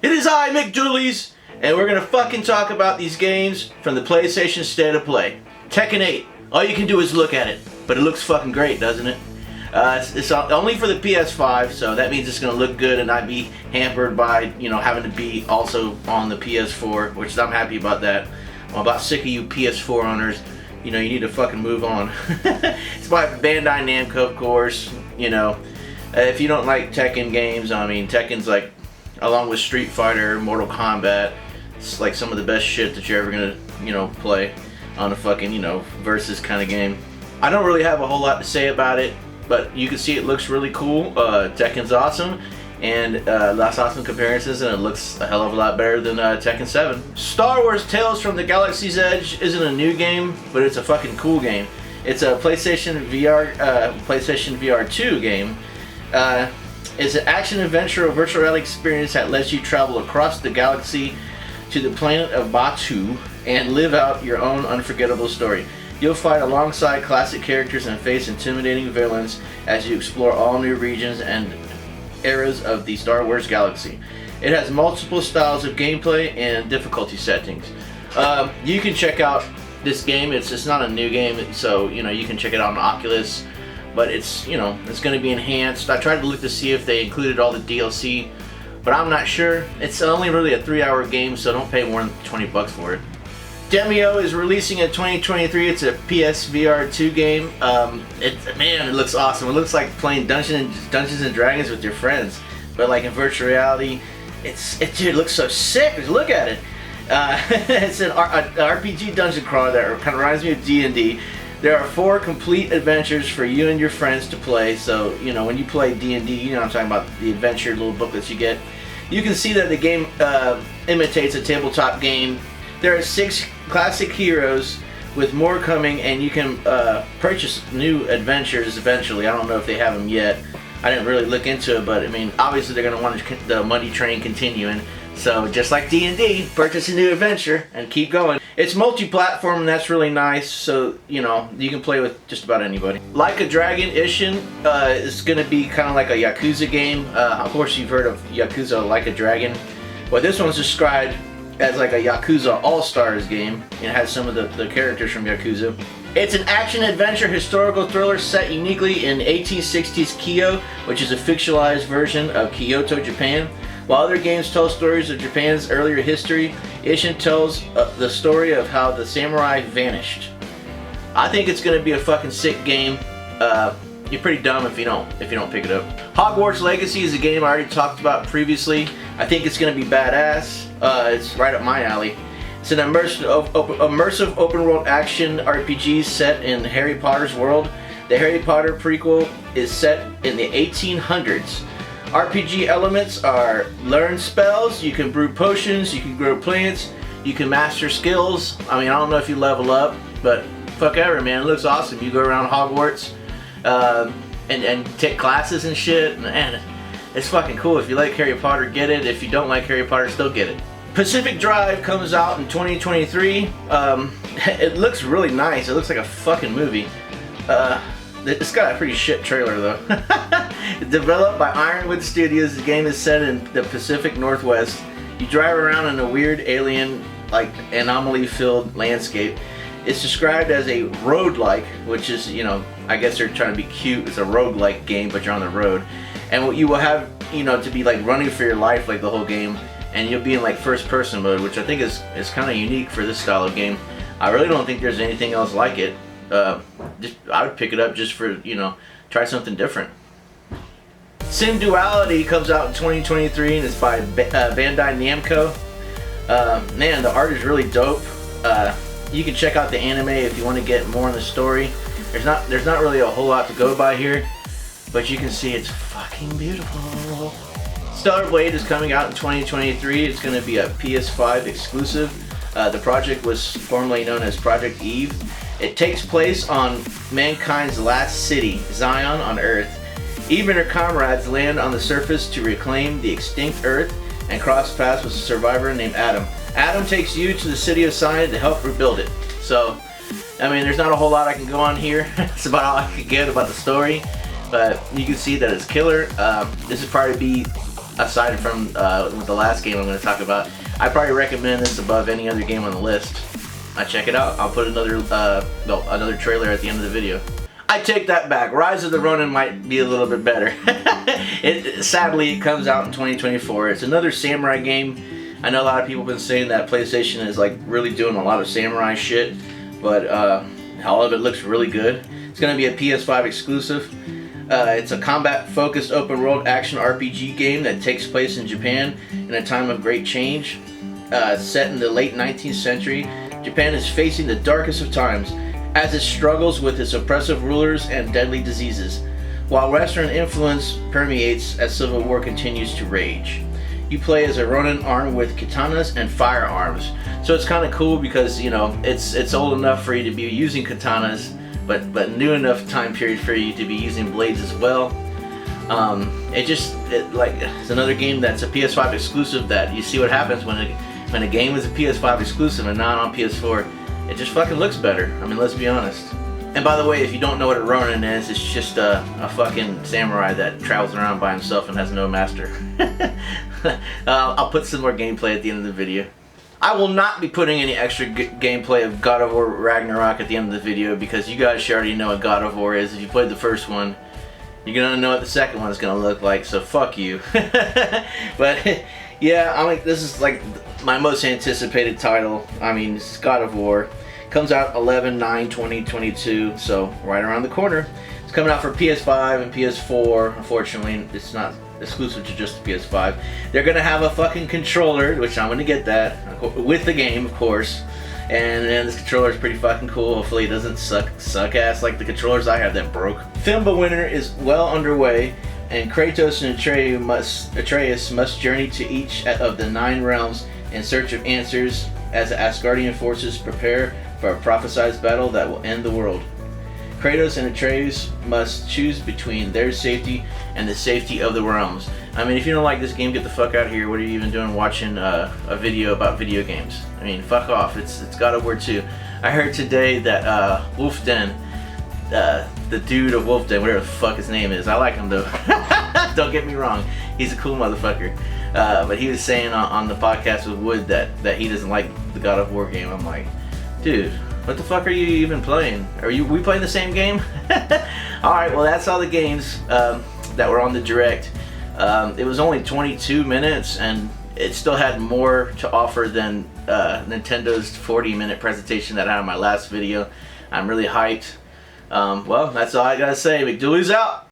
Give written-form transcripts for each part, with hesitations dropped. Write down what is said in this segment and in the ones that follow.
It is I, Mick Doolies, and we're gonna fucking talk about these games from the PlayStation State of Play. Tekken 8. All you can do is look at it, but it looks fucking great, doesn't it? It's only for the PS5, so that means it's gonna look good and not be hampered by, you know, having to be also on the PS4, which I'm happy about that. I'm about sick of you PS4 owners. You know, you need to fucking move on. It's by Bandai Namco, of course. You know, if you don't like Tekken games, I mean, Tekken's like, along with Street Fighter, Mortal Kombat, it's like some of the best shit that you're ever gonna, you know, play on a fucking, you know, versus kind of game. I don't really have a whole lot to say about it, but you can see it looks really cool. Tekken's awesome, and lots of awesome comparisons, and it looks a hell of a lot better than Tekken 7. Star Wars Tales from the Galaxy's Edge isn't a new game, but it's a fucking cool game. It's a PlayStation VR 2 game. It's an action-adventure virtual reality experience that lets you travel across the galaxy to the planet of Batu and live out your own unforgettable story. You'll fight alongside classic characters and face intimidating villains as you explore all new regions and eras of the Star Wars galaxy. It has multiple styles of gameplay and difficulty settings. You can check out this game. It's not a new game, so you know you can check it out on Oculus. But it's, you know, it's going to be enhanced. I tried to look to see if they included all the DLC, but I'm not sure. It's only really a 3-hour game, so don't pay more than 20 bucks for it. Demio is releasing in 2023. It's a PSVR 2 game. Man, it looks awesome. It looks like playing Dungeons and Dragons with your friends, but like in virtual reality. Dude, it looks so sick. Just look at it. It's an RPG dungeon crawler that kind of reminds me of D&D. There are 4 complete adventures for you and your friends to play. So, you know, when you play D&D, you know what I'm talking about, the adventure little booklets you get. You can see that the game imitates a tabletop game. There are 6 classic heroes with more coming, and you can purchase new adventures eventually. I don't know if they have them yet. I didn't really look into it, but I mean, obviously they're going to want the money train continuing. So just like D&D, purchase a new adventure and keep going. It's multi-platform, and that's really nice, so you know you can play with just about anybody. Like a Dragon Ishin is going to be kind of like a Yakuza game. Of course you've heard of Yakuza Like a Dragon. Well, this one's described as like a Yakuza All-Stars game. It has some of the characters from Yakuza. It's an action-adventure historical thriller set uniquely in 1860s Kyoto, which is a fictionalized version of Kyoto, Japan. While other games tell stories of Japan's earlier history, Ishin tells the story of how the samurai vanished. I think it's going to be a fucking sick game. You're pretty dumb if you don't pick it up. Hogwarts Legacy is a game I already talked about previously. I think it's going to be badass. It's right up my alley. It's an immersive open-world action RPG set in Harry Potter's world. The Harry Potter prequel is set in the 1800s. RPG elements are learn spells, you can brew potions, you can grow plants, you can master skills. I mean, I don't know if you level up, but fuck ever, man. It looks awesome. You go around Hogwarts and take classes and shit, and it's fucking cool. If you like Harry Potter, get it. If you don't like Harry Potter, still get it. Pacific Drive comes out in 2023. It looks really nice. It looks like a fucking movie. It's got a pretty shit trailer though. Developed by Ironwood Studios, the game is set in the Pacific Northwest. You drive around in a weird alien, like anomaly-filled landscape. It's described as a road-like, which is, you know, I guess they're trying to be cute. It's a road-like game, but you're on the road. And what you will have, you know, to be like running for your life like the whole game, and you'll be in like first-person mode, which I think is kind of unique for this style of game. I really don't think there's anything else like it. I would pick it up just for, you know, try something different. Sim Duality comes out in 2023 and it's by Bandai Namco. Man, the art is really dope. You can check out the anime if you want to get more on the story. There's not really a whole lot to go by here, but you can see it's fucking beautiful. Stellar Blade is coming out in 2023. It's going to be a PS5 exclusive. The project was formerly known as Project Eve. It takes place on mankind's last city, Zion on Earth. Eve and her comrades land on the surface to reclaim the extinct Earth and cross paths with a survivor named Adam. Adam takes you to the city of Zion to help rebuild it. So, I mean, there's not a whole lot I can go on here. That's about all I can get about the story. But you can see that it's killer. This is probably be aside from with the last game I'm going to talk about, I probably recommend this above any other game on the list. Check it out. I'll put another trailer at the end of the video. I take that back. Rise of the Ronin might be a little bit better. Sadly, it comes out in 2024. It's another samurai game. I know a lot of people have been saying that PlayStation is like really doing a lot of samurai shit, but all of it looks really good. It's going to be a PS5 exclusive. It's a combat-focused open-world action RPG game that takes place in Japan in a time of great change. Set in the late 19th century, Japan is facing the darkest of times as it struggles with its oppressive rulers and deadly diseases, while Western influence permeates as civil war continues to rage. You play as a Ronin armed with katanas and firearms. So it's kind of cool because, you know, it's old enough for you to be using katanas, but new enough time period for you to be using blades as well. It's another game that's a PS5 exclusive that you see what happens when a game is a PS5 exclusive and not on PS4. It just fucking looks better. I mean, let's be honest. And by the way, if you don't know what a Ronin is, it's just a fucking samurai that travels around by himself and has no master. I'll put some more gameplay at the end of the video. I will not be putting any extra gameplay of God of War Ragnarok at the end of the video because you guys should already know what God of War is. If you played the first one, you're gonna know what the second one is gonna look like, so fuck you. But yeah, I mean, this is like my most anticipated title. I mean, this is God of War. Comes out 11/9/2022, so right around the corner. It's coming out for PS5 and PS4. Unfortunately, it's not exclusive to just the PS5. They're gonna have a fucking controller, which I'm gonna get that with the game, of course. And this controller is pretty fucking cool. Hopefully, it doesn't suck ass like the controllers I have that broke. Filmba Winter is well underway, and Kratos and Atreus must journey to each of the 9 realms in search of answers as the Asgardian forces prepare for a prophesied battle that will end the world. Kratos and Atreus must choose between their safety and the safety of the realms. I mean, if you don't like this game, get the fuck out of here. What are you even doing watching a video about video games? I mean, fuck off. It's God of War 2. I heard today that Wolfden, the dude of Wolfden, whatever the fuck his name is, I like him though. Don't get me wrong, he's a cool motherfucker. But he was saying on the podcast with Wood that he doesn't like the God of War game. I'm like, dude, what the fuck are you even playing? We playing the same game? Alright, well that's all the games that were on the Direct. It was only 22 minutes and it still had more to offer than Nintendo's 40-minute presentation that I had in my last video. I'm really hyped. Well, that's all I gotta say. McDooley's out!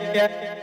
yeah.